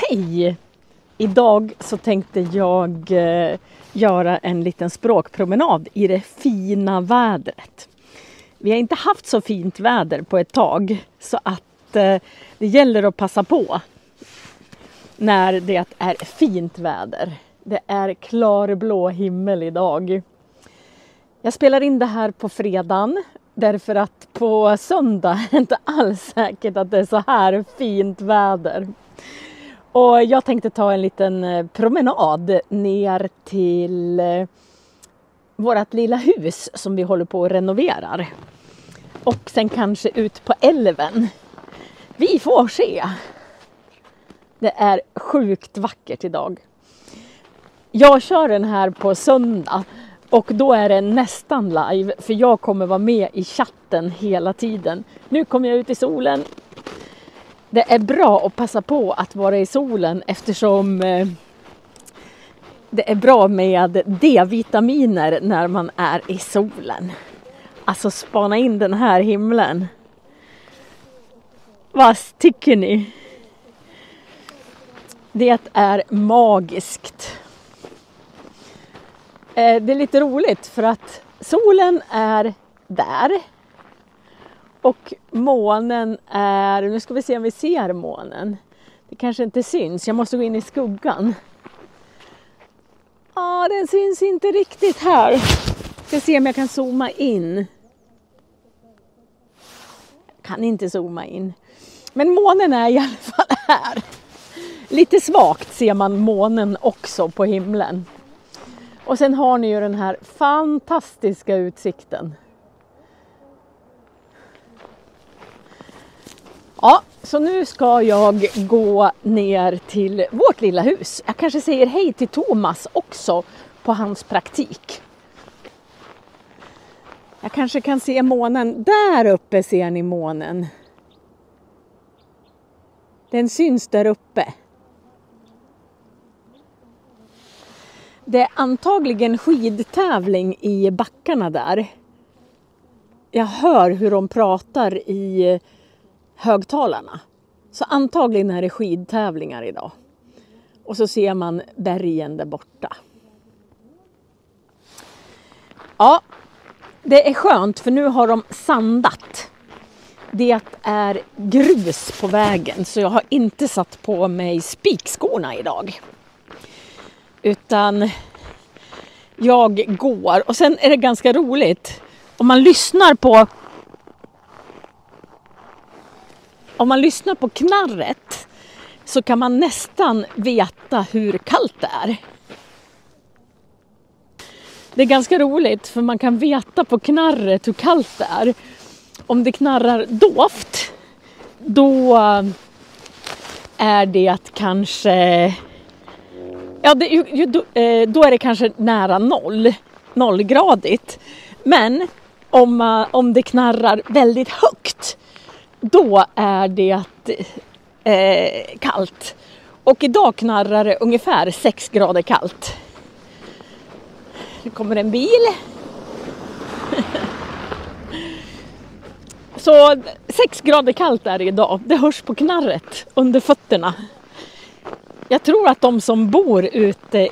Hej! Idag så tänkte jag göra en liten språkpromenad i det fina vädret. Vi har inte haft så fint väder på ett tag, så att det gäller att passa på när det är fint väder. Det är klarblå himmel idag. Jag spelar in det här på fredagen därför att på söndag är det inte alls säkert att det är så här fint väder. Och jag tänkte ta en liten promenad ner till vårt lilla hus som vi håller på att renovera. Och sen kanske ut på älven. Vi får se. Det är sjukt vackert idag. Jag kör den här på söndag och då är det nästan live. För jag kommer vara med i chatten hela tiden. Nu kommer jag ut i solen. Det är bra att passa på att vara i solen eftersom det är bra med D-vitaminer när man är i solen. Alltså spana in den här himlen. Vad tycker ni? Det är magiskt. Det är lite roligt för att solen är där. Och månen är, nu ska vi se om vi ser månen. Det kanske inte syns, jag måste gå in i skuggan. Ja, den syns inte riktigt här. Jag ska se om jag kan zooma in. Jag kan inte zooma in. Men månen är i alla fall här. Lite svagt ser man månen också på himlen. Och sen har ni ju den här fantastiska utsikten. Ja, så nu ska jag gå ner till vårt lilla hus. Jag kanske säger hej till Thomas också på hans praktik. Jag kanske kan se månen. Där uppe ser ni månen. Den syns där uppe. Det är antagligen skidtävling i backarna där. Jag hör hur de pratar i högtalarna. Så antagligen är det skidtävlingar idag. Och så ser man bergen där borta. Ja, det är skönt för nu har de sandat. Det är grus på vägen så jag har inte satt på mig spikskorna idag. Utan jag går. Och sen är det ganska roligt. Om man lyssnar på knarret så kan man nästan veta hur kallt det är. Det är ganska roligt för man kan veta på knarret hur kallt det är. Om det knarrar dovt, då är det kanske, ja, då är det kanske nära nollgradigt. Men om det knarrar väldigt högt, då är det kallt. Och idag knarrar det ungefär 6 grader kallt. Nu kommer en bil. Så 6 grader kallt är det idag. Det hörs på knarret under fötterna. Jag tror att de som bor ute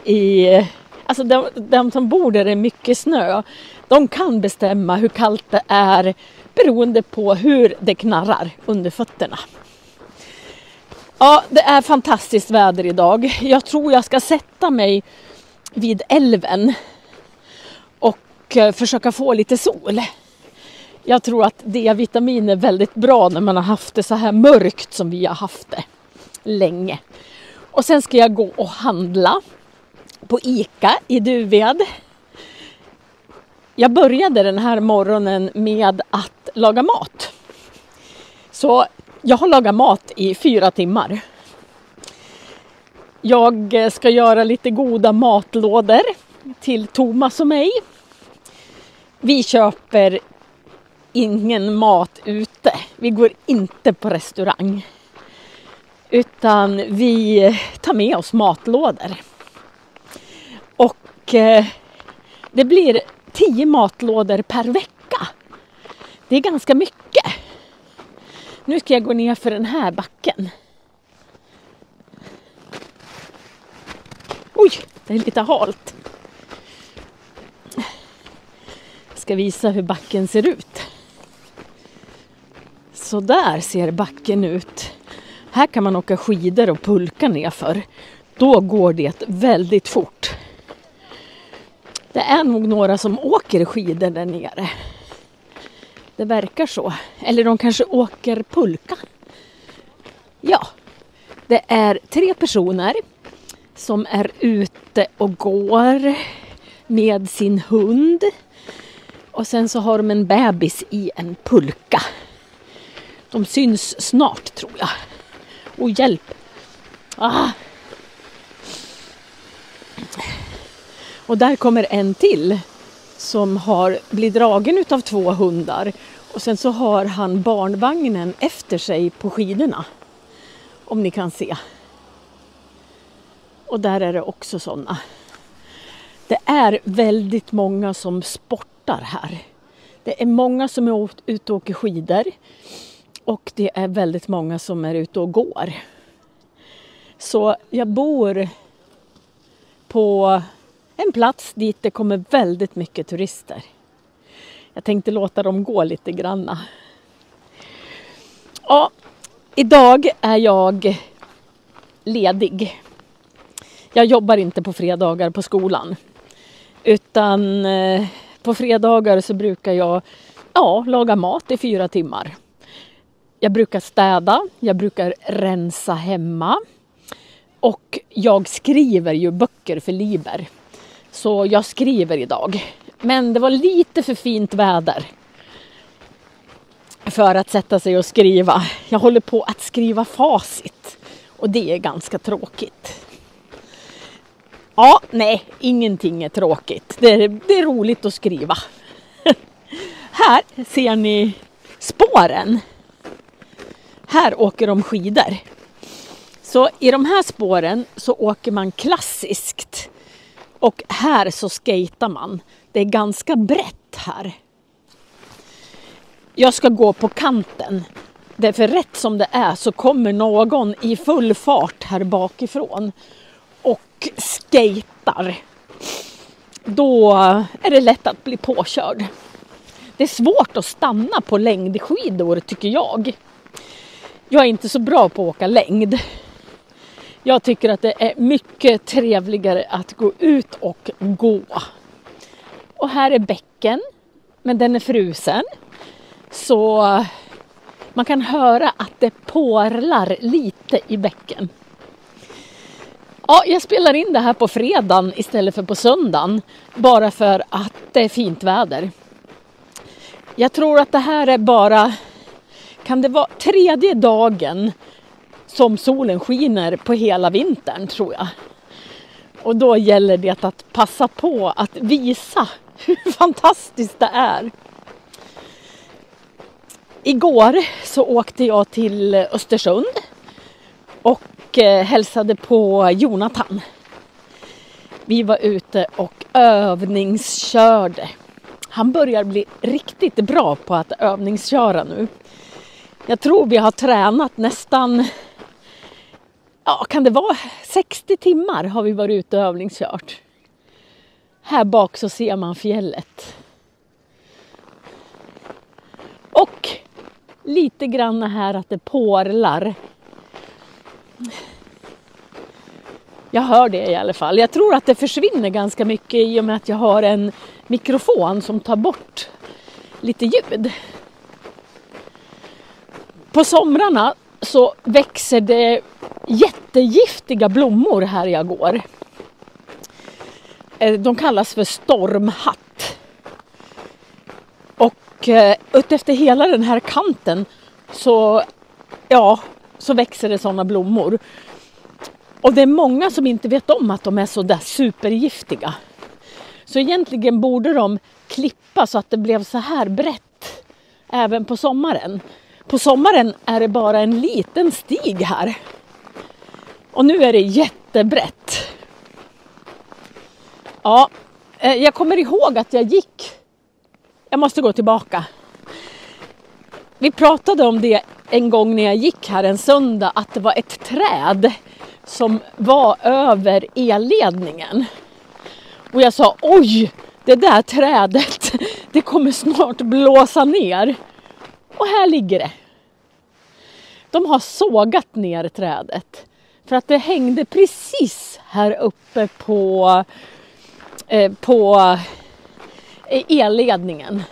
alltså de som bor där det är mycket snö, de kan bestämma hur kallt det är beroende på hur det knarrar under fötterna. Ja, det är fantastiskt väder idag. Jag tror jag ska sätta mig vid älven och försöka få lite sol. Jag tror att D-vitamin är väldigt bra när man har haft det så här mörkt som vi har haft det länge. Och sen ska jag gå och handla på ICA i Duved. Jag började den här morgonen med att laga mat. Så jag har lagat mat i 4 timmar. Jag ska göra lite goda matlådor till Thomas och mig. Vi köper ingen mat ute. Vi går inte på restaurang. Utan vi tar med oss matlådor. Och det blir 10 matlådor per vecka. Det är ganska mycket. Nu ska jag gå ner för den här backen. Oj, det är lite halt. Jag ska visa hur backen ser ut. Så där ser backen ut. Här kan man åka skidor och pulka nerför. Då går det väldigt fort. Det är nog några som åker skidor där nere. Det verkar så. Eller de kanske åker pulka. Ja, det är 3 personer som är ute och går med sin hund. Och sen så har de en bebis i en pulka. De syns snart tror jag. Och hjälp! Ah. Och där kommer en till som blir dragen utav 2 hundar. Och sen så har han barnvagnen efter sig på skidorna. Om ni kan se. Och där är det också sådana. Det är väldigt många som sportar här. Det är många som är ute och åker skidor. Och det är väldigt många som är ute och går. Så jag bor på en plats dit det kommer väldigt mycket turister. Jag tänkte låta dem gå lite granna. Ja, idag är jag ledig. Jag jobbar inte på fredagar på skolan. Utan på fredagar så brukar jag laga mat i 4 timmar. Jag brukar städa, jag brukar rensa hemma. Och jag skriver ju böcker för Liber. Så jag skriver idag. Men det var lite för fint väder för att sätta sig och skriva. Jag håller på att skriva facit. Och det är ganska tråkigt. Ja, nej, ingenting är tråkigt. Det är roligt att skriva. Här ser ni spåren. Här åker de skidor. Så i de här spåren så åker man klassiskt. Och här så skater man. Det är ganska brett här. Jag ska gå på kanten. Därför rätt som det är så kommer någon i full fart här bakifrån. Och skater. Då är det lätt att bli påkörd. Det är svårt att stanna på längdskidor tycker jag. Jag är inte så bra på att åka längd. Jag tycker att det är mycket trevligare att gå ut och gå. Och här är bäcken, men den är frusen. Så man kan höra att det porlar lite i bäcken. Ja, jag spelar in det här på fredagen istället för på söndagen. Bara för att det är fint väder. Jag tror att det här är bara... Kan det vara 3:e dagen som solen skiner på hela vintern tror jag. Och då gäller det att passa på att visa hur fantastiskt det är. Igår så åkte jag till Östersund och hälsade på Jonathan. Vi var ute och övningskörde. Han börjar bli riktigt bra på att övningsköra nu. Jag tror vi har tränat nästan, kan det vara 60 timmar har vi varit ute och övningskört. Här bak så ser man fjället. Och lite grann här att det porlar. Jag hör det i alla fall. Jag tror att det försvinner ganska mycket i och med att jag har en mikrofon som tar bort lite ljud. På somrarna så växer det jättegiftiga blommor här jag går. De kallas för stormhatt. Och utefter hela den här kanten så växer det sådana blommor. Och det är många som inte vet om att de är så där supergiftiga. Så egentligen borde de klippa så att det blev så här brett även på sommaren. På sommaren är det bara en liten stig här. Och nu är det jättebrett. Ja, jag kommer ihåg att jag måste gå tillbaka. Vi pratade om det en gång när jag gick här en söndag. Att det var ett träd som var över elledningen. Och jag sa, oj, det där trädet, det kommer snart blåsa ner. Och här ligger det. De har sågat ner trädet. För att det hängde precis här uppe på elledningen.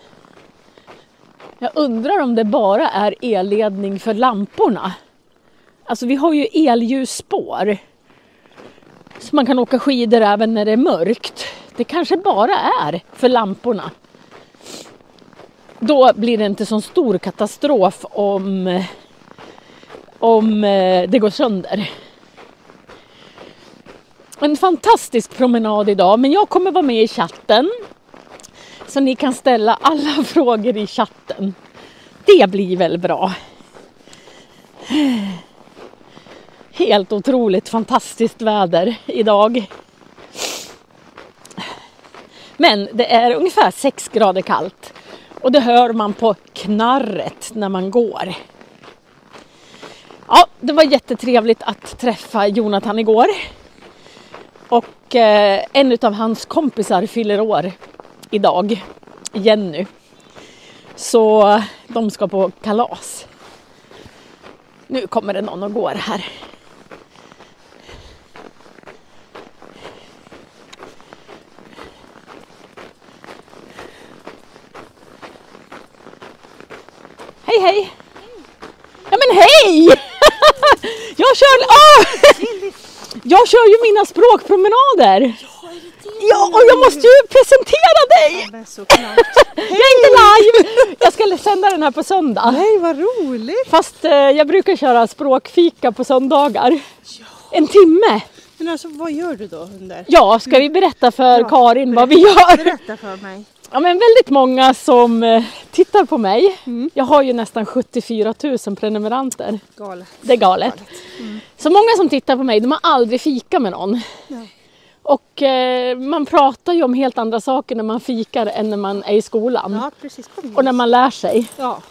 Jag undrar om det bara är elledning för lamporna. Alltså vi har ju elljusspår. Så man kan åka skidor även när det är mörkt. Det kanske bara är för lamporna. Då blir det inte så stor katastrof om det går sönder. En fantastisk promenad idag, men jag kommer vara med i chatten. Så ni kan ställa alla frågor i chatten. Det blir väl bra. Helt otroligt fantastiskt väder idag. Men det är ungefär 6 grader kallt. Och det hör man på knarret när man går. Ja, det var jättetrevligt att träffa Jonathan igår. Och en av hans kompisar fyller år idag, Jenny. Så de ska på kalas. Nu kommer det någon och går här. Hej, hej! Ja men hej! Jag kör ju mina språkpromenader. Ja, och jag måste ju presentera dig. Ja, såklart. Jag är inte live. Jag ska sända den här på söndag. Nej, vad roligt. Fast jag brukar köra språkfika på söndagar. Ja. En timme. Men alltså, vad gör du då under? Ja, ska vi berätta för Karin vad vi gör? Berätta för mig. Ja, men väldigt många som tittar på mig. Jag har ju nästan 74 000 prenumeranter. Galet. Det är galet. Så många som tittar på mig, de har aldrig fika med någon. Nej. Och man pratar ju om helt andra saker när man fikar än när man är i skolan. Ja, precis. Och när man lär sig. Ja.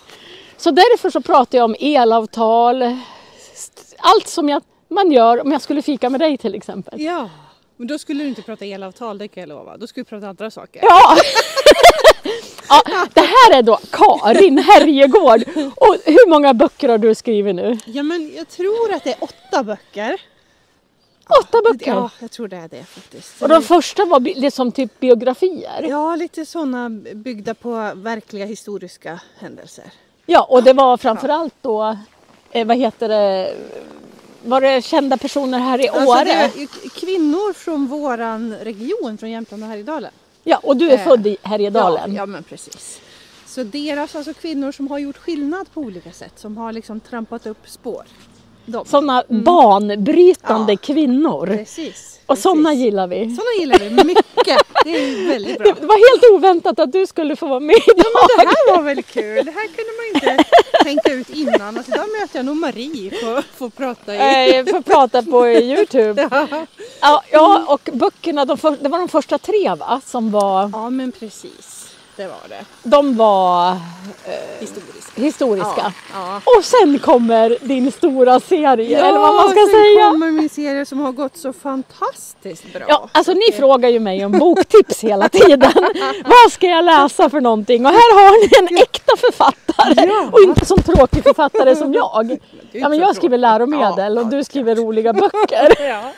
Så därför så pratar jag om elavtal. Allt som man gör om jag skulle fika med dig till exempel. Ja, men då skulle du inte prata elavtal, det kan jag lova. Då skulle du prata andra saker. Ja! Ja, det här är då Karin Herjegård. Och hur många böcker har du skrivit nu? Ja, men jag tror att det är 8 böcker. 8 böcker? Ja, jag tror det är det faktiskt. Och de första var liksom typ biografier? Ja, lite sådana byggda på verkliga historiska händelser. Ja, och det var framförallt då, var det kända personer här i Åre? Alltså det är kvinnor från våran region, från Jämtland och Härjedalen. Ja, och du är född i Härjedalen. Ja, men precis. Så deras, alltså kvinnor som har gjort skillnad på olika sätt, som har liksom trampat upp spår. Sådana banbrytande kvinnor. Precis. Och sådana gillar vi. Sådana gillar vi mycket. Det är väldigt bra. Det var helt oväntat att du skulle få vara med idag. Ja, men det här var väl kul. Det här kunde man inte tänka ut innan. Alltså, idag möter jag nog Marie för att prata får prata på YouTube. Ja, och böckerna, det var de första 3 va? Som var... Ja, men precis. Det var det. De var historiska. Ja. Och sen kommer din stora serie, eller vad man ska säga. Ja, sen kommer min serie som har gått så fantastiskt bra. Ja, alltså ni frågar ju mig om boktips hela tiden. Vad ska jag läsa för någonting? Och här har ni en äkta författare. Ja. Och inte som tråkig författare som jag. Ja, men jag skriver läromedel och du skriver roliga böcker. Ja.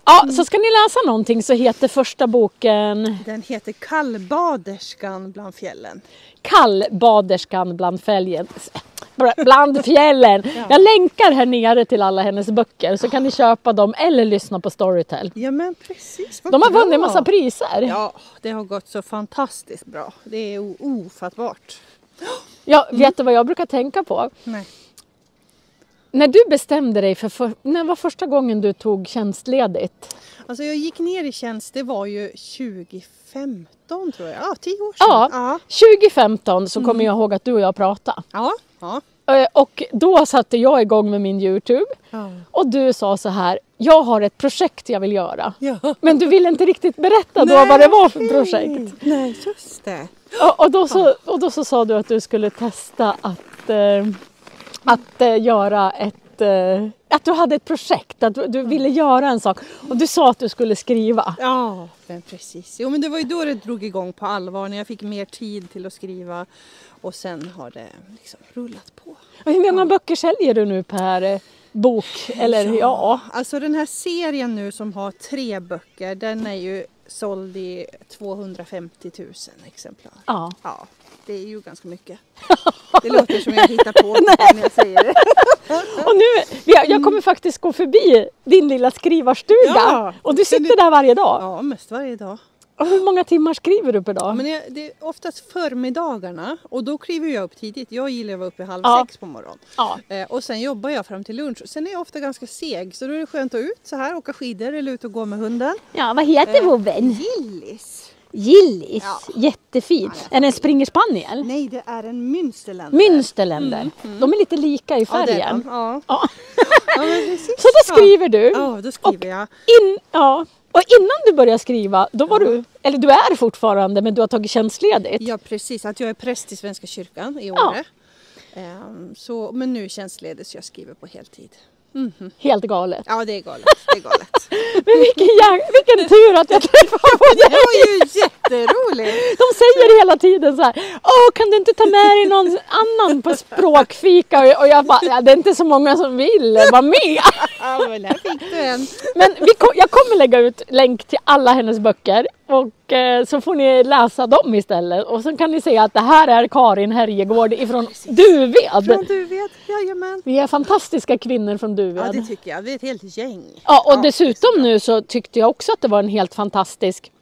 Ja, så ska ni läsa någonting så heter första boken... Den heter Kallbaderskan bland fjällen. Kallbaderskan bland fjällen. Ja. Jag länkar här nere till alla hennes böcker så kan ni köpa dem eller lyssna på Storytel. Ja, men precis. De har vunnit en massa priser. Ja, det har gått så fantastiskt bra. Det är ofattbart. Ja, vet du vad jag brukar tänka på? Nej. När du bestämde dig när var första gången du tog tjänstledigt? Alltså jag gick ner i tjänst, det var ju 2015 tror jag. Ja, 10 år sedan. Ja, 2015 så kommer jag ihåg att du och jag pratade. Ja. Och då satte jag igång med min YouTube. Ja. Och du sa så här, jag har ett projekt jag vill göra. Ja. Men du ville inte riktigt berätta då vad det var för projekt. Nej, just det. Och då så sa du att du skulle testa att göra ett att du hade ett projekt, att du ville göra en sak. Och du sa att du skulle skriva. Ja, men precis. Jo, men det var ju då det drog igång på allvar, när jag fick mer tid till att skriva. Och sen har det liksom rullat på. Och hur många böcker säljer du nu per bok? Eller ja. Alltså den här serien nu som har 3 böcker, den är ju såld i 250 000 exemplar. Ja. Ja, det är ju ganska mycket. Det låter som jag hittar på när jag säger det. Och nu, jag kommer faktiskt gå förbi din lilla skrivarstuga. Ja, och du sitter där varje dag. Ja, mest varje dag. Och hur många timmar skriver du per dag? Ja, men det är oftast förmiddagarna och då kliver jag upp tidigt. Jag gillar att vara uppe 5:30 på morgonen. Ja. Och sen jobbar jag fram till lunch. Sen är jag ofta ganska seg, så då är det skönt att ut så här, åka skidor eller ut och gå med hunden. Ja, vad heter vovven? Gillis. Gillis, Ja. jättefin. Är det en springerspaniel? Nej, det är en Münsterländer. Münsterländer. De är lite lika i Ja, det är färgen. de. Ja. Ja. Ja, men precis. Så då skriver du. Ja, då skriver jag. Och innan du började skriva, då var du, eller du är fortfarande, men du har tagit tjänstledigt. Ja, precis. Att jag är präst i Svenska kyrkan i Åre. Men nu är tjänstledigt så jag skriver på heltid. Helt galet. Ja, det är galet. Det är galet. Men vilken tur att jag träffade på Det dig. var ju jätteroligt. De säger hela tiden så här: kan du inte ta med dig någon annan på språkfika? Och jag bara, det är inte så många som vill vara med. Ja, men här fick du en. Men jag kommer lägga ut länk till alla hennes böcker och så får ni läsa dem istället. Och så kan ni se att det här är Karin Herjegård ifrån Duved. Från Duved, jajamän. Vi är fantastiska kvinnor från Duved. Ja, det tycker jag. Vi är ett helt gäng. Ja, och dessutom nu så tyckte jag också att det var en helt fantastisk.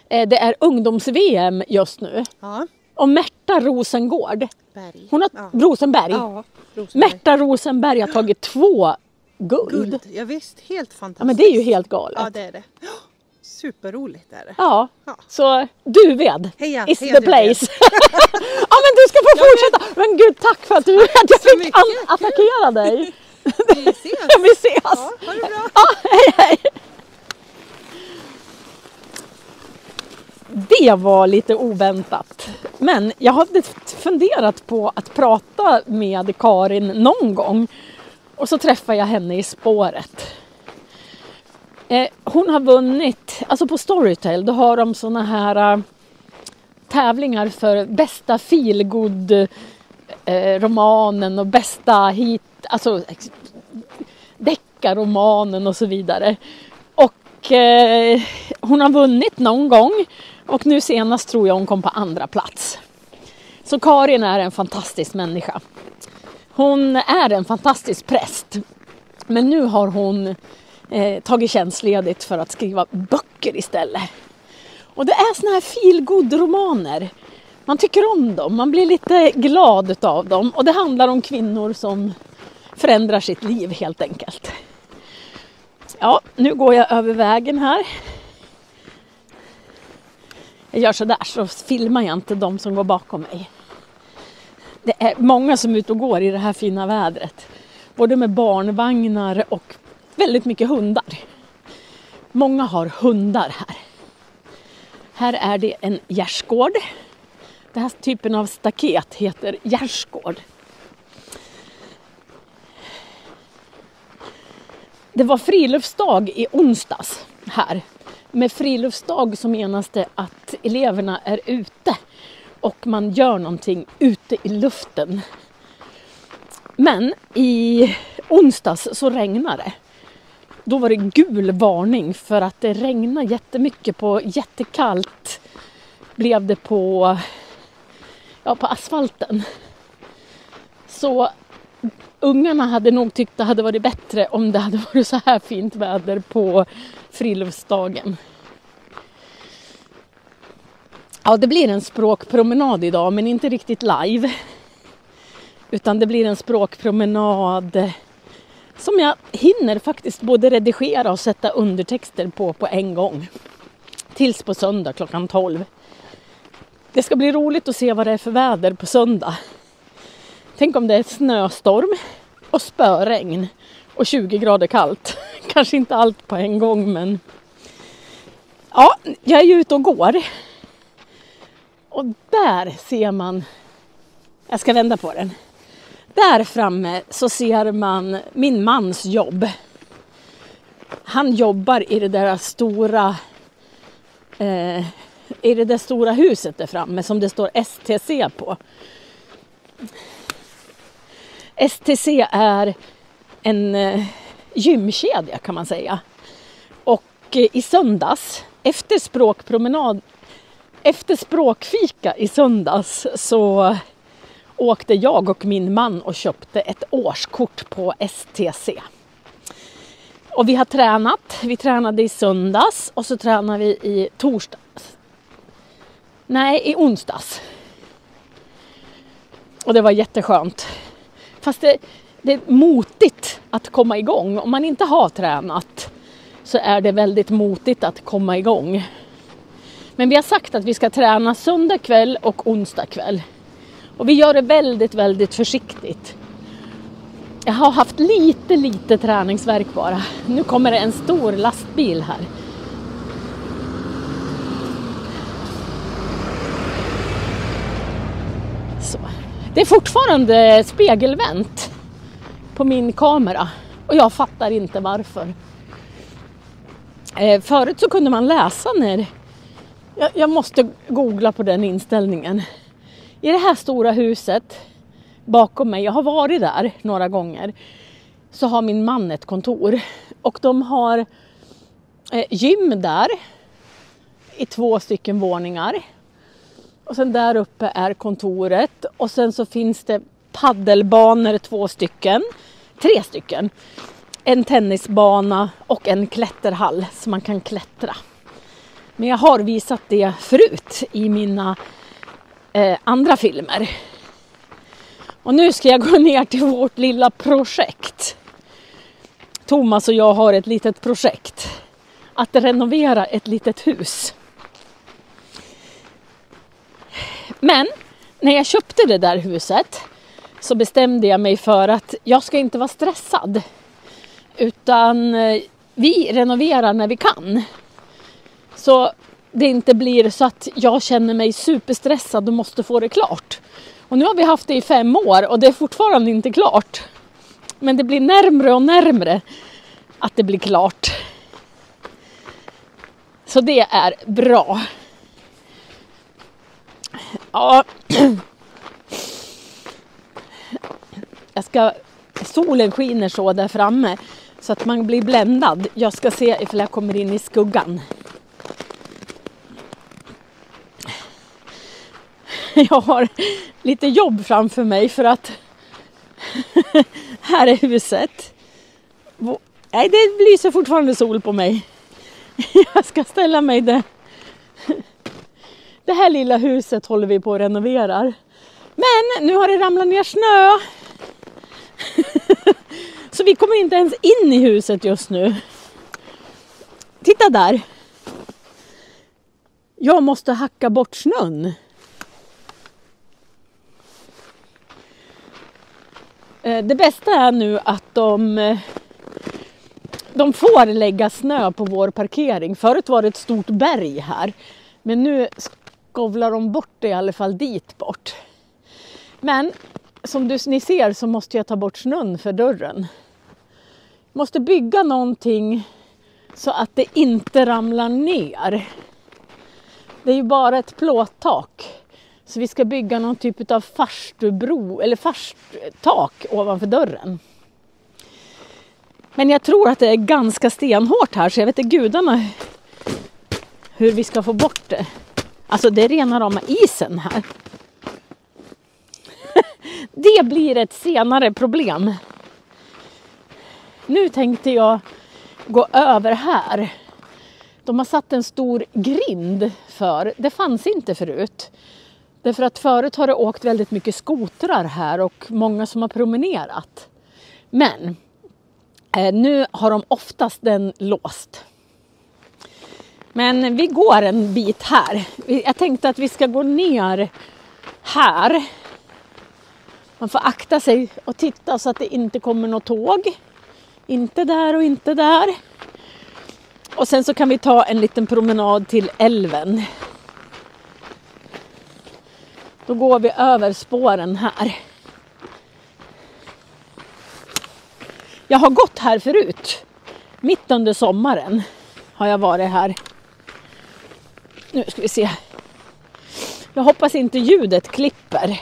Det är ungdoms-VM just nu. Ja. Och Märta Rosengård. Berg. Hon har, Rosenberg. Ja, Rosenberg. Märta Rosenberg har tagit 2 guld. Ja, visst, helt fantastiskt. Ja, men det är ju helt galet. Ja, det är det. Superroligt är det. Ja, Ja. så Duved Heja, is heja the Duved. place. Ja, men du ska få fortsätta. Men gud, tack för att jag så fick mycket. attackera dig. Vi ses. Vi ses. Ja, ha det bra. Ja, hej. Det var lite oväntat. Men jag hade funderat på att prata med Karin någon gång. Och så träffade jag henne i spåret. Hon har vunnit, alltså på Storytel, då har de såna här tävlingar för bästa feelgood romanen och bästa hit, alltså deckarromanen och så vidare. Och hon har vunnit någon gång och nu senast tror jag hon kom på 2:a plats. Så Karin är en fantastisk människa. Hon är en fantastisk präst. Men nu har hon tagit tjänstledigt för att skriva böcker istället. Och det är såna här feelgood-romaner. Man tycker om dem, man blir lite glad av dem. Och det handlar om kvinnor som förändrar sitt liv helt enkelt. Ja, nu går jag över vägen här. Jag gör så där så filmar jag inte de som går bakom mig. Det är många som är ute och går i det här fina vädret. Både med barnvagnar och väldigt mycket hundar. Många har hundar här. Här är det en gärdsgård. Den här typen av staket heter gärdsgård. Det var friluftsdag i onsdags här. Med friluftsdag så menas det att eleverna är ute och man gör någonting ute i luften. Men i onsdags så regnade det. Då var det gul varning för att det regnade jättemycket på jättekallt. Blev det på asfalten. Så ungarna hade nog tyckt det hade varit bättre om det hade varit så här fint väder på friluftsdagen. Ja, det blir en språkpromenad idag men inte riktigt live. Utan det blir en språkpromenad som jag hinner faktiskt både redigera och sätta undertexter på en gång. Tills på söndag klockan 12. Det ska bli roligt att se vad det är för väder på söndag. Tänk om det är snöstorm och spöregn och 20 grader kallt. Kanske inte allt på en gång men... Ja, jag är ju ute och går. Och där ser man... Jag ska vända på den. Där framme så ser man min mans jobb. Han jobbar i det där stora huset där framme som det står STC på. STC är en gymkedja kan man säga. Och i söndags, efter språkfika i söndags, så åkte jag och min man och köpte ett årskort på STC. Och vi har tränat. Vi tränade i söndags och så tränade vi i onsdags. Och det var jätteskönt. Fast det är motigt att komma igång. Om man inte har tränat så är det väldigt motigt att komma igång. Men vi har sagt att vi ska träna söndag kväll och onsdag kväll. Och vi gör det väldigt, väldigt försiktigt. Jag har haft lite träningsvärk bara. Nu kommer det en stor lastbil här. Så. Det är fortfarande spegelvänt på min kamera. Och jag fattar inte varför. Förut så kunde man läsa när... Jag måste googla på den inställningen. I det här stora huset bakom mig, jag har varit där några gånger, så har min man ett kontor. Och de har gym där i 2 stycken våningar. Och sen där uppe är kontoret. Och sen så finns det paddelbanor 3 stycken. En tennisbana och en klätterhall så man kan klättra. Men jag har visat det förut i mina andra filmer. Och nu ska jag gå ner till vårt lilla projekt. Thomas och jag har ett litet projekt. Att renovera ett litet hus. Men när jag köpte det där huset så bestämde jag mig för att jag ska inte vara stressad. Utan vi renoverar när vi kan. Så det inte blir så att jag känner mig superstressad och måste få det klart. Och nu har vi haft det i 5 år och det är fortfarande inte klart. Men det blir närmre och närmre att det blir klart. Så det är bra. Ja. Solen skiner så där framme så att man blir bländad. Jag ska se ifall jag kommer in i skuggan. Jag har lite jobb framför mig för att här är huset. Nej, det lyser fortfarande sol på mig. Jag ska ställa mig där. Det här lilla huset håller vi på att renovera. Men nu har det ramlat ner snö. Så vi kommer inte ens in i huset just nu. Titta där. Jag måste hacka bort snön. Det bästa är nu att de får lägga snö på vår parkering. Förut var det ett stort berg här. Men nu skovlar de bort det i alla fall dit bort. Men som ni ser så måste jag ta bort snön för dörren. Jag måste bygga någonting så att det inte ramlar ner. Det är ju bara ett plåttak. Så vi ska bygga någon typ av farstubro eller farsttak ovanför dörren. Men jag tror att det är ganska stenhårt här så jag vet inte gudarna hur vi ska få bort det. Alltså det är rena rama isen här. Det blir ett senare problem. Nu tänkte jag gå över här. De har satt en stor grind för. Det fanns inte förut. Därför att förut har det åkt väldigt mycket skotrar här och många som har promenerat. Men nu har de oftast den låst. Men vi går en bit här. Jag tänkte att vi ska gå ner här. Man får akta sig och titta så att det inte kommer något tåg. Inte där och inte där. Och sen så kan vi ta en liten promenad till älven. Då går vi över spåren här. Jag har gått här förut. Mitt under sommaren har jag varit här. Nu ska vi se. Jag hoppas inte ljudet klipper.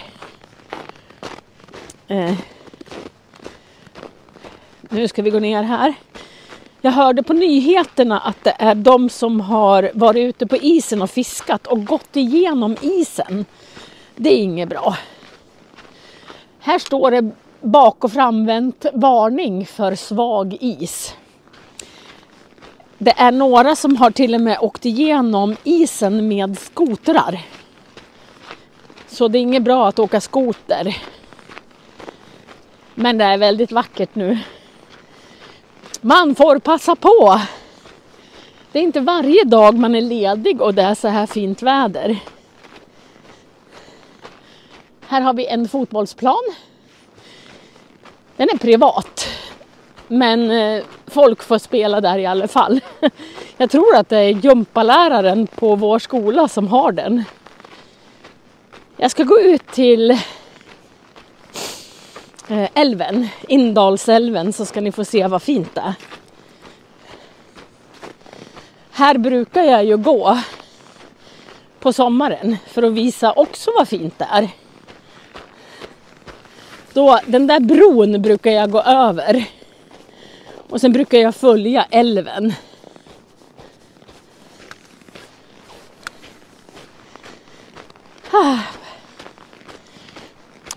Nu ska vi gå ner här. Jag hörde på nyheterna att det är de som har varit ute på isen och fiskat och gått igenom isen. Det är inget bra. Här står det bak- och framvänt varning för svag is. Det är några som har till och med åkt igenom isen med skotrar. Så det är inget bra att åka skoter. Men det är väldigt vackert nu. Man får passa på. Det är inte varje dag man är ledig och det är så här fint väder. Här har vi en fotbollsplan. Den är privat. Men folk får spela där i alla fall. Jag tror att det är gympaläraren på vår skola som har den. Jag ska gå ut till älven, Indalsälven, så ska ni få se vad fint det är. Här brukar jag ju gå på sommaren för att visa också vad fint det är. Då, den där bron brukar jag gå över. Och sen brukar jag följa älven.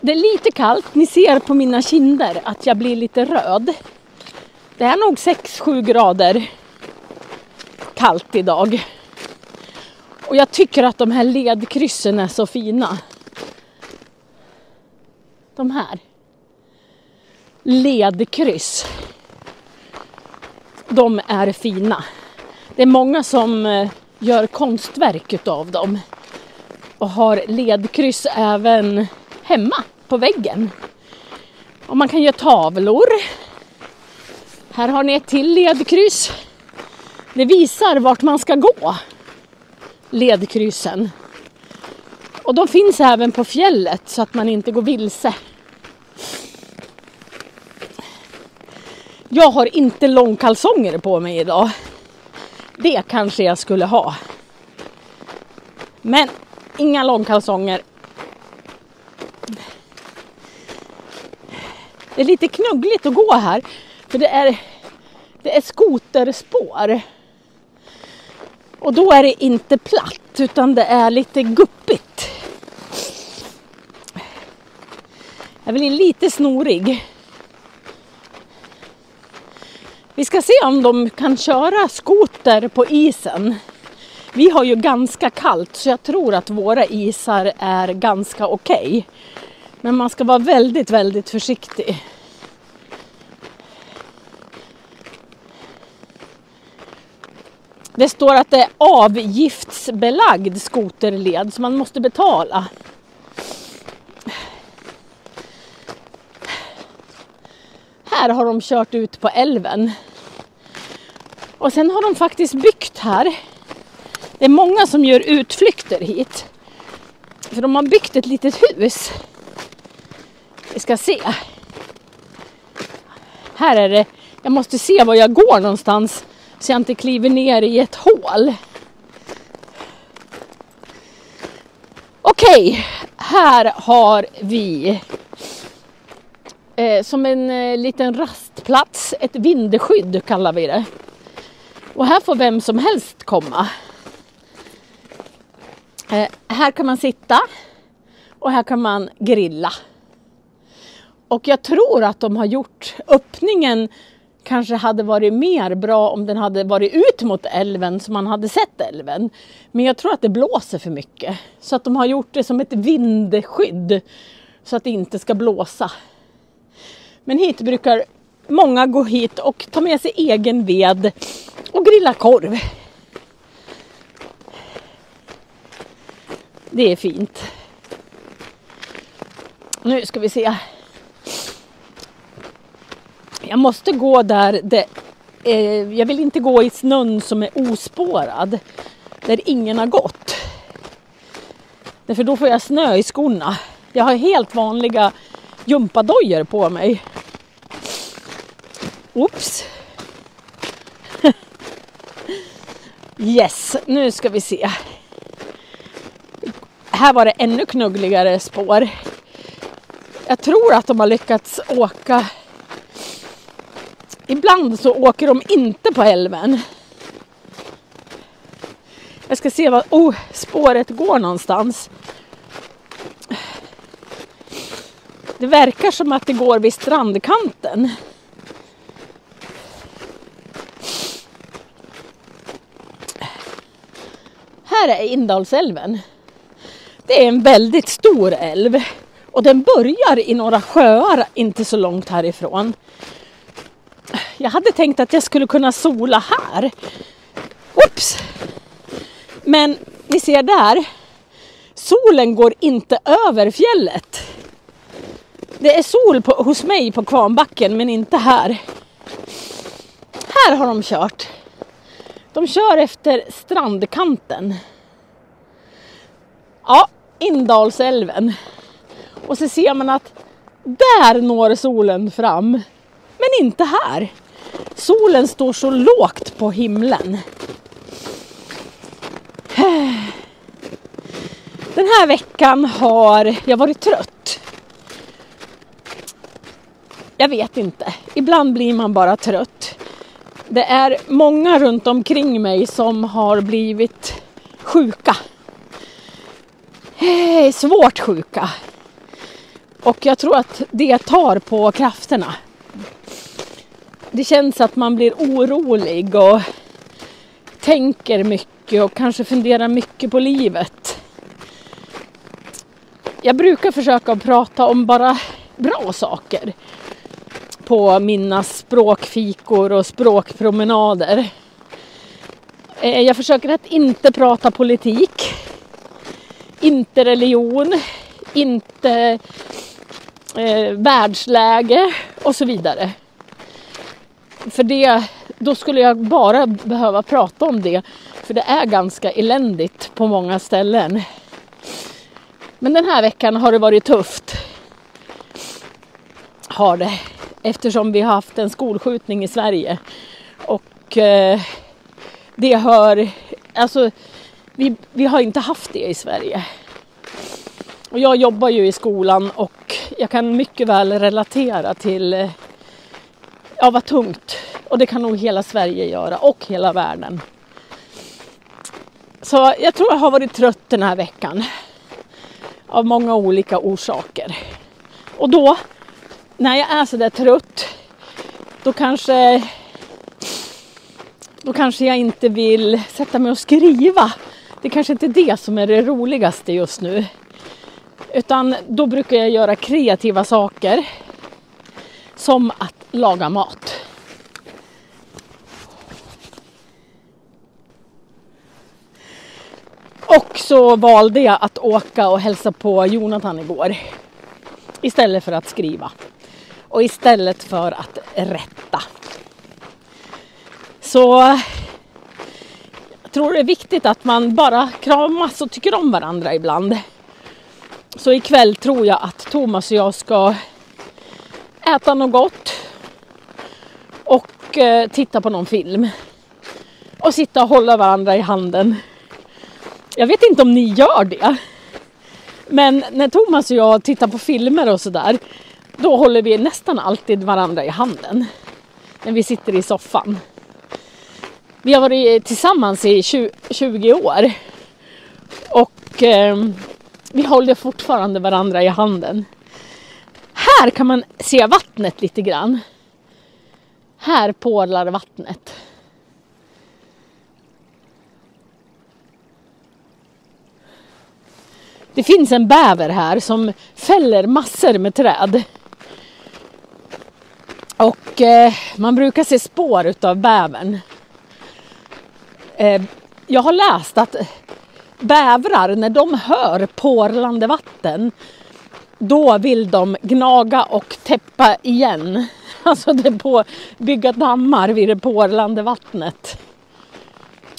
Det är lite kallt. Ni ser på mina kinder att jag blir lite röd. Det är nog 6-7 grader kallt idag. Och jag tycker att de här ledkryssen är så fina. De här. Ledkryss. De är fina. Det är många som gör konstverk utav dem. Och har ledkryss även hemma på väggen. Och man kan göra tavlor. Här har ni ett till ledkryss. Det visar vart man ska gå. Ledkryssen. Och de finns även på fjället så att man inte går vilse. Jag har inte långkalsonger på mig idag. Det kanske jag skulle ha. Men inga långkalsonger. Det är lite knuggligt att gå här. För det är skoterspår. Och då är det inte platt utan det är lite guppigt. Jag blir lite snorig. Vi ska se om de kan köra skoter på isen. Vi har ju ganska kallt så jag tror att våra isar är ganska okej. Men man ska vara väldigt, väldigt försiktig. Det står att det är avgiftsbelagd skoterled så man måste betala. Här har de kört ut på älven. Och sen har de faktiskt byggt här. Det är många som gör utflykter hit. För de har byggt ett litet hus. Vi ska se. Här är det. Jag måste se var jag går någonstans. Så jag inte kliver ner i ett hål. Okej. Här har vi. Som en liten rastplats. Ett vindskydd kallar vi det. Och här får vem som helst komma. Här kan man sitta. Och här kan man grilla. Och jag tror att de har gjort öppningen. Kanske hade varit mer bra om den hade varit ut mot älven så man hade sett älven. Men jag tror att det blåser för mycket. Så att de har gjort det som ett vindskydd. Så att det inte ska blåsa. Men hit brukar många gå hit och ta med sig egen ved och grilla korv. Det är fint. Nu ska vi se. Jag måste gå där jag vill inte gå i snön som är ospårad. Där ingen har gått. Därför då får jag snö i skorna. Jag har helt vanliga gympadojor på mig. Oops. Yes, nu ska vi se. Här var det ännu knuggligare spår. Jag tror att de har lyckats åka. Ibland så åker de inte på älven. Jag ska se var spåret går någonstans. Det verkar som att det går vid strandkanten. Här är Indalsälven. Det är en väldigt stor älv. Och den börjar i några sjöar inte så långt härifrån. Jag hade tänkt att jag skulle kunna sola här. Oops! Men ni ser där. Solen går inte över fjället. Det är sol hos mig på Kvarnbacken men inte här. Här har de kört. De kör efter strandkanten. Ja, Indalsälven. Och så ser man att där når solen fram. Men inte här. Solen står så lågt på himlen. Den här veckan har jag varit trött. Jag vet inte. Ibland blir man bara trött. Det är många runt omkring mig som har blivit sjuka. Svårt sjuka. Och jag tror att det tar på krafterna. Det känns att man blir orolig och tänker mycket och kanske funderar mycket på livet. Jag brukar försöka prata om bara bra saker på mina språkfikor och språkpromenader. Jag försöker att inte prata politik, inte religion, inte världsläge och så vidare. För då skulle jag bara behöva prata om det, för det är ganska eländigt på många ställen. Men den här veckan har det varit tufft. Har det. Eftersom vi har haft en skolskjutning i Sverige. Och det hör... Alltså, vi har inte haft det i Sverige. Och jag jobbar ju i skolan och jag kan mycket väl relatera till vad tungt. Och det kan nog hela Sverige göra och hela världen. Så jag tror jag har varit trött den här veckan. Av många olika orsaker. Och då, när jag är så där trött, då kanske jag inte vill sätta mig och skriva. Det kanske inte är det som är det roligaste just nu. Utan då brukar jag göra kreativa saker. Som att laga mat. Och så valde jag att åka och hälsa på Jonathan igår. Istället för att skriva. Och istället för att rätta. Så jag tror det är viktigt att man bara kramas och tycker om varandra ibland. Så ikväll tror jag att Thomas och jag ska äta något gott. Och titta på någon film. Och sitta och hålla varandra i handen. Jag vet inte om ni gör det. Men när Thomas och jag tittar på filmer och sådär, då håller vi nästan alltid varandra i handen. När vi sitter i soffan. Vi har varit tillsammans i 20 år. Och vi håller fortfarande varandra i handen. Här kan man se vattnet lite grann. Här porlar vattnet. Det finns en bäver här som fäller massor med träd. Och man brukar se spår utav bävern. Jag har läst att bävrar, när de hör porlande vatten, då vill de gnaga och täppa igen. Alltså det på bygga dammar vid det porlande vattnet.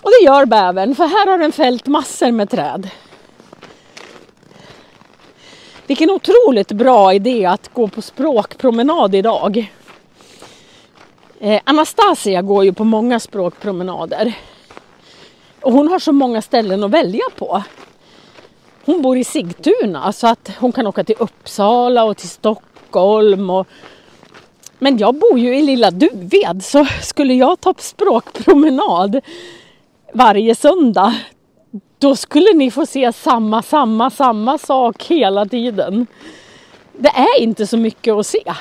Och det gör bävern, för här har den fällt massor med träd. Vilken otroligt bra idé att gå på språkpromenad idag. Anastasia går ju på många språkpromenader. Och hon har så många ställen att välja på. Hon bor i Sigtuna så att hon kan åka till Uppsala och till Stockholm. Men jag bor ju i lilla Duved, så skulle jag ta språkpromenad varje söndag, då skulle ni få se samma sak hela tiden. Det är inte så mycket att se.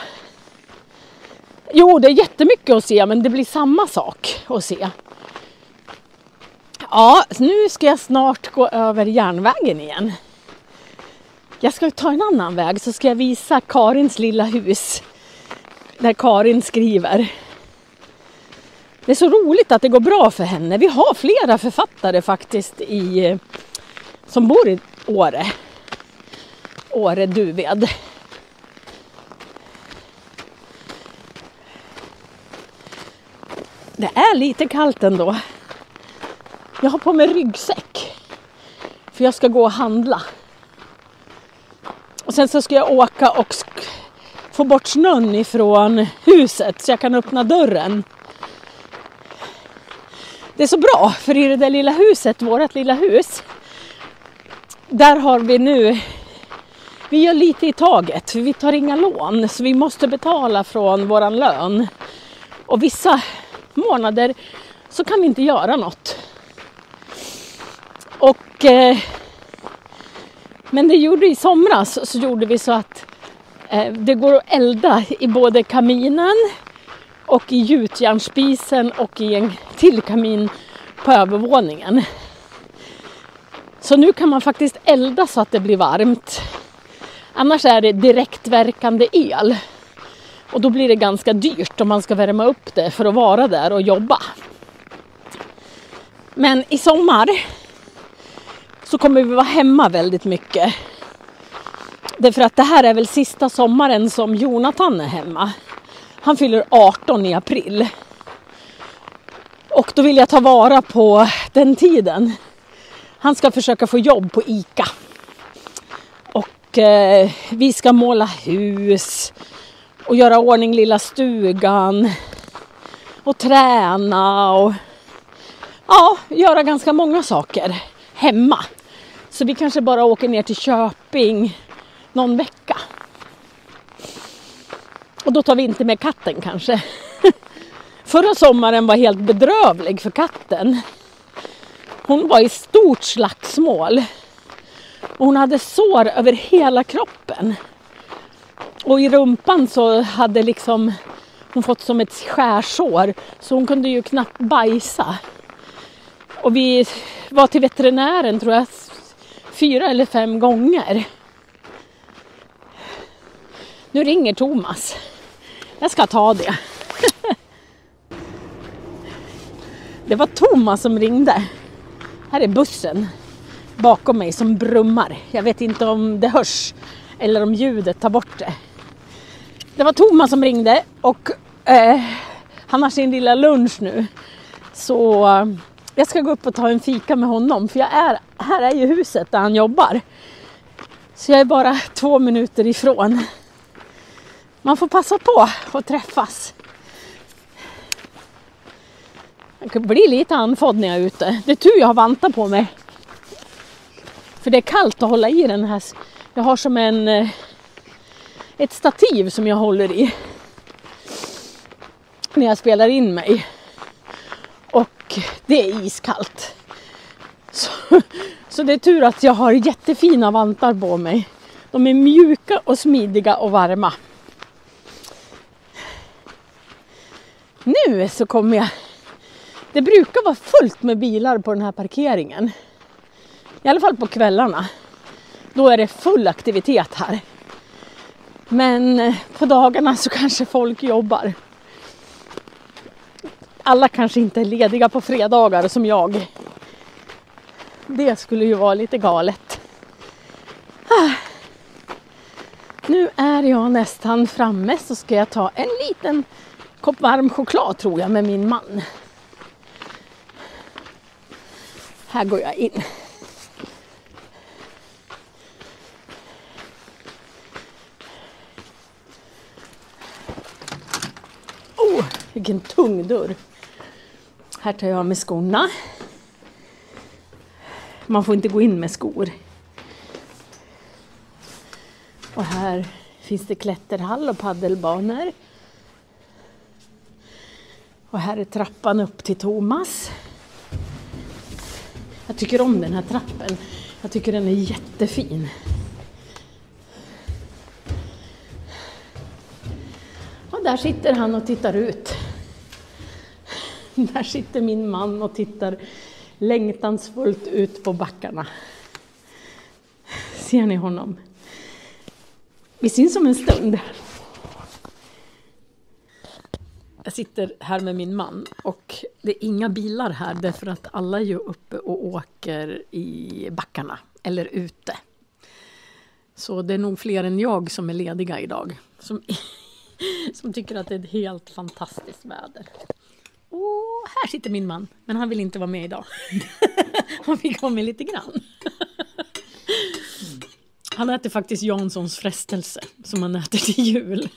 Jo, det är jättemycket att se, men det blir samma sak att se. Ja, nu ska jag snart gå över järnvägen igen. Jag ska ta en annan väg, så ska jag visa Karins lilla hus. Där Karin skriver. Det är så roligt att det går bra för henne. Vi har flera författare faktiskt som bor i Åre Duved. Det är lite kallt ändå. Jag har på mig ryggsäck. För jag ska gå och handla. Och sen så ska jag åka och få bort snön ifrån huset så jag kan öppna dörren. Det är så bra, för i det där lilla huset, vårt lilla hus, där har vi nu, vi gör lite i taget, för vi tar inga lån, så vi måste betala från våran lön. Och vissa månader så kan vi inte göra något. Men det gjorde i somras, så gjorde vi så att det går att elda i både kaminen och i gjutjärnsspisen och i en till kamin på övervåningen. Så nu kan man faktiskt elda så att det blir varmt. Annars är det direktverkande el. Och då blir det ganska dyrt om man ska värma upp det för att vara där och jobba. Men i sommar så kommer vi vara hemma väldigt mycket. Därför att det här är väl sista sommaren som Jonathan är hemma. Han fyller 18 i april. Och då vill jag ta vara på den tiden. Han ska försöka få jobb på ICA. Och vi ska måla hus. Och göra ordning lilla stugan. Och träna. Och göra ganska många saker hemma. Så vi kanske bara åker ner till Köping någon vecka. Och då tar vi inte med katten kanske. Förra sommaren var helt bedrövlig för katten. Hon var i stort slagsmål. Och hon hade sår över hela kroppen. Och i rumpan så hade hon fått som ett skärsår. Så hon kunde ju knappt bajsa. Och vi var till veterinären tror jag 4 eller 5 gånger. Nu ringer Thomas. Jag ska ta det. Det var Thomas som ringde. Här är bussen bakom mig som brummar. Jag vet inte om det hörs eller om ljudet tar bort det. Det var Thomas som ringde och han har sin lilla lunch nu. Så jag ska gå upp och ta en fika med honom. För här är ju huset där han jobbar. Så jag är bara 2 minuter ifrån. Man får passa på att träffas. Jag blir lite andfådd när jag är ute. Det är tur jag har vantar på mig. För det är kallt att hålla i den här. Jag har som ett stativ som jag håller i. När jag spelar in mig. Och det är iskallt. Så det är tur att jag har jättefina vantar på mig. De är mjuka och smidiga och varma. Nu så kommer jag. Det brukar vara fullt med bilar på den här parkeringen. I alla fall på kvällarna. Då är det full aktivitet här. Men på dagarna så kanske folk jobbar. Alla kanske inte är lediga på fredagar som jag. Det skulle ju vara lite galet. Nu är jag nästan framme, så ska jag ta en liten kopp varm choklad tror jag med min man. Här går jag in. vilken tung dörr. Här tar jag med skorna. Man får inte gå in med skor. Och här finns det klätterhall och paddelbanor. Och här är trappan upp till Thomas. Jag tycker om den här trappen. Jag tycker den är jättefin. Och där sitter han och tittar ut. Där sitter min man och tittar längtansfullt ut på backarna. Ser ni honom? Vi syns om en stund. Jag sitter här med min man och det är inga bilar här därför att alla är ju uppe och åker i backarna eller ute. Så det är nog fler än jag som är lediga idag. Som tycker att det är ett helt fantastiskt väder. Och här sitter min man, men han vill inte vara med idag. Han fick vara med lite grann. Han äter faktiskt Janssons frestelse som han äter till jul.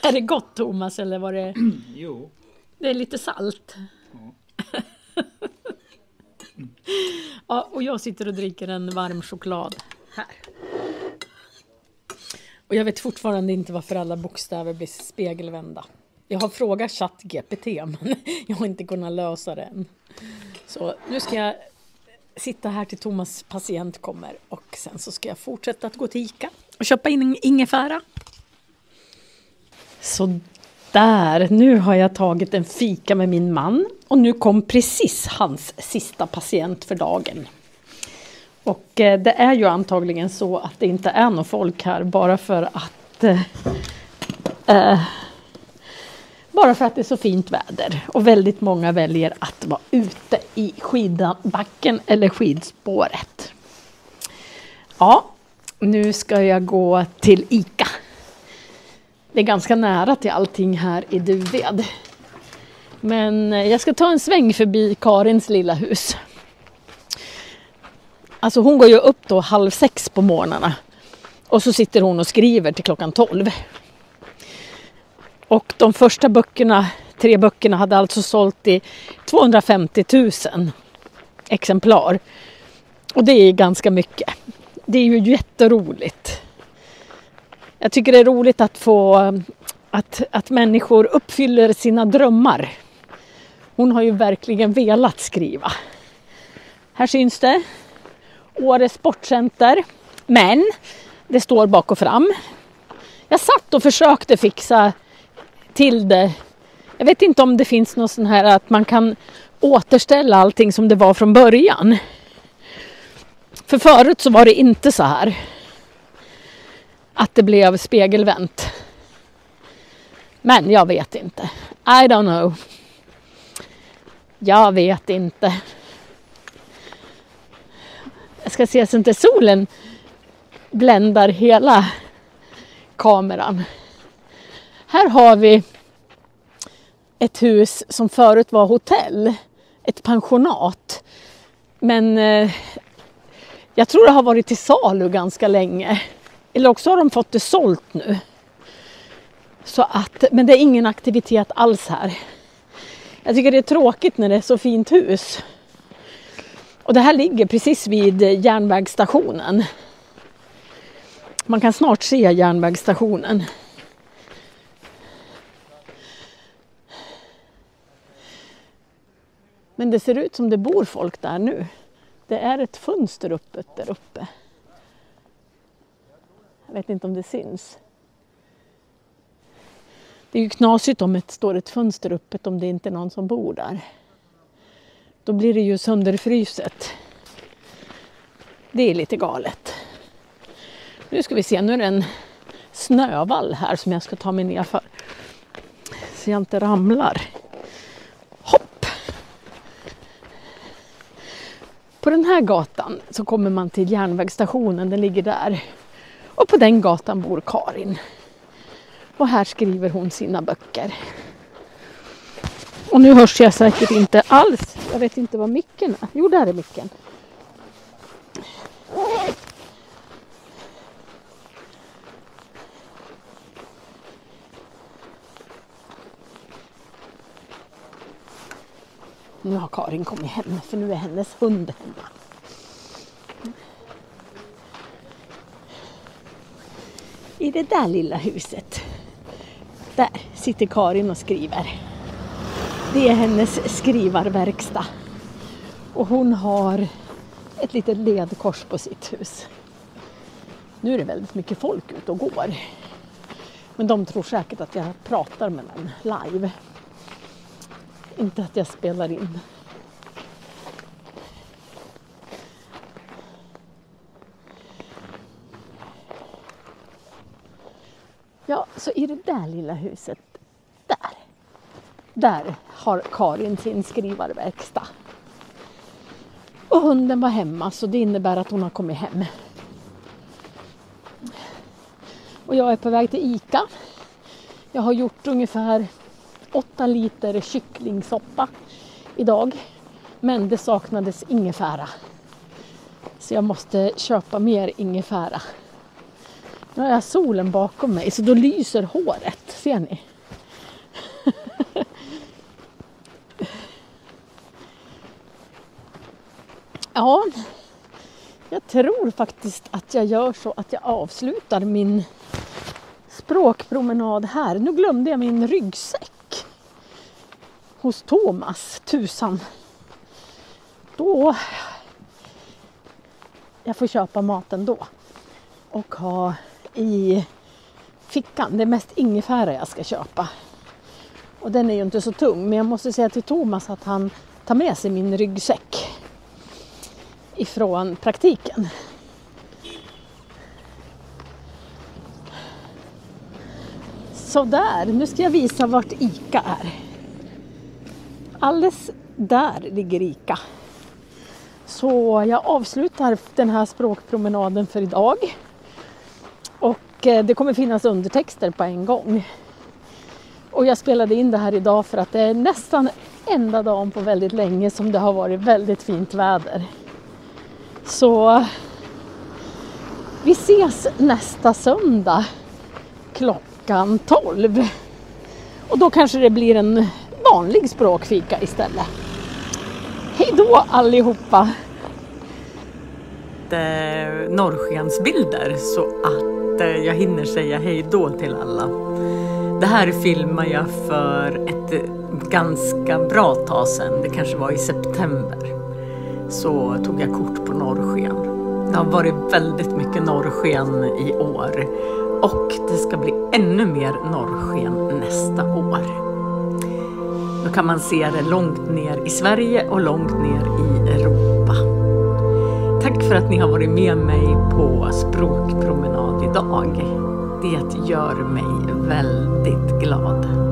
Är det gott, Thomas, eller var det... Jo. Det är lite salt. Ja. Ja, och jag sitter och dricker en varm choklad här. Och jag vet fortfarande inte varför alla bokstäver blir spegelvända. Jag har frågat ChatGPT, men jag har inte kunnat lösa det än. Så nu ska jag sitta här till Thomas patient kommer och sen så ska jag fortsätta att gå till Ica och köpa in ingefära. Så där, nu har jag tagit en fika med min man och nu kom precis hans sista patient för dagen. Och det är ju antagligen så att det inte är någon folk här bara för att det är så fint väder och väldigt många väljer att vara ute i skidbacken eller skidspåret. Ja, nu ska jag gå till Ica. Det är ganska nära till allting här i Duved. Men jag ska ta en sväng förbi Karins lilla hus. Alltså hon går ju upp då 5:30 på morgnarna. Och så sitter hon och skriver till klockan 12. Och de första böckerna, 3 böckerna, hade alltså sålt i 250 000 exemplar. Och det är ganska mycket. Det är ju jätteroligt. Jag tycker det är roligt att få att människor uppfyller sina drömmar. Hon har ju verkligen velat skriva. Här syns det. Åre Sportcenter. Men det står bak och fram. Jag satt och försökte fixa till det. Jag vet inte om det finns något sån här att man kan återställa allting som det var från början. För förut så var det inte så här. Att det blev spegelvänt. Men jag vet inte. I don't know. Jag vet inte. Jag ska se så inte solen bländar hela kameran. Här har vi ett hus som förut var hotell. Ett pensionat. Men jag tror det har varit till salu ganska länge. Eller också har de fått det sålt nu. Så att, men det är ingen aktivitet alls här. Jag tycker det är tråkigt när det är så fint hus. Och det här ligger precis vid järnvägsstationen. Man kan snart se järnvägsstationen. Men det ser ut som det bor folk där nu. Det är ett fönster öppet där uppe. Jag vet inte om det syns. Det är ju knasigt om det står ett fönster öppet om det inte är någon som bor där. Då blir det ju sönderfryset. Det är lite galet. Nu ska vi se, nu är det en snövall här som jag ska ta mig ner för. Så jag inte ramlar. Hopp! På den här gatan så kommer man till järnvägsstationen, den ligger där. Och på den gatan bor Karin. Och här skriver hon sina böcker. Och nu hörs jag säkert inte alls. Jag vet inte vad micken är. Jo, där är micken. Nu har Karin kommit hem för nu är hennes hund hemma. I det där lilla huset, där sitter Karin och skriver. Det är hennes skrivarverkstad. Och hon har ett litet ledkors på sitt hus. Nu är det väldigt mycket folk ute och går. Men de tror säkert att jag pratar med någon live. Inte att jag spelar in. Ja, så i det där lilla huset, där har Karin sin skrivarverkstad. Och hunden var hemma, så det innebär att hon har kommit hem. Och jag är på väg till ICA. Jag har gjort ungefär 8 liter kycklingsoppa idag. Men det saknades ingefära. Så jag måste köpa mer ingefära. Nu har jag solen bakom mig så då lyser håret. Ser ni? Ja, jag tror faktiskt att jag gör så att jag avslutar min språkpromenad här. Nu glömde jag min ryggsäck hos Thomas, tusan. Då jag får köpa maten då och ha i fickan. Det är mest ingefära jag ska köpa. Och den är ju inte så tung, men jag måste säga till Thomas att han tar med sig min ryggsäck ifrån praktiken. Så där, nu ska jag visa vart ICA är. Alldeles där ligger ICA. Så jag avslutar den här språkpromenaden för idag. Och det kommer finnas undertexter på en gång. Och jag spelade in det här idag för att det är nästan enda dagen på väldigt länge som det har varit väldigt fint väder. Så vi ses nästa söndag klockan 12. Och då kanske det blir en vanlig språkfika istället. Hej då allihopa! Norrskensbilder så att jag hinner säga hej då till alla. Det här filmar jag för ett ganska bra tag sedan. Det kanske var i september. Så tog jag kort på norrsken. Det har varit väldigt mycket norrsken i år. Och det ska bli ännu mer norrsken nästa år. Då kan man se det långt ner i Sverige och långt ner i Europa. Tack för att ni har varit med mig på språkpromenad idag. Det gör mig väldigt glad.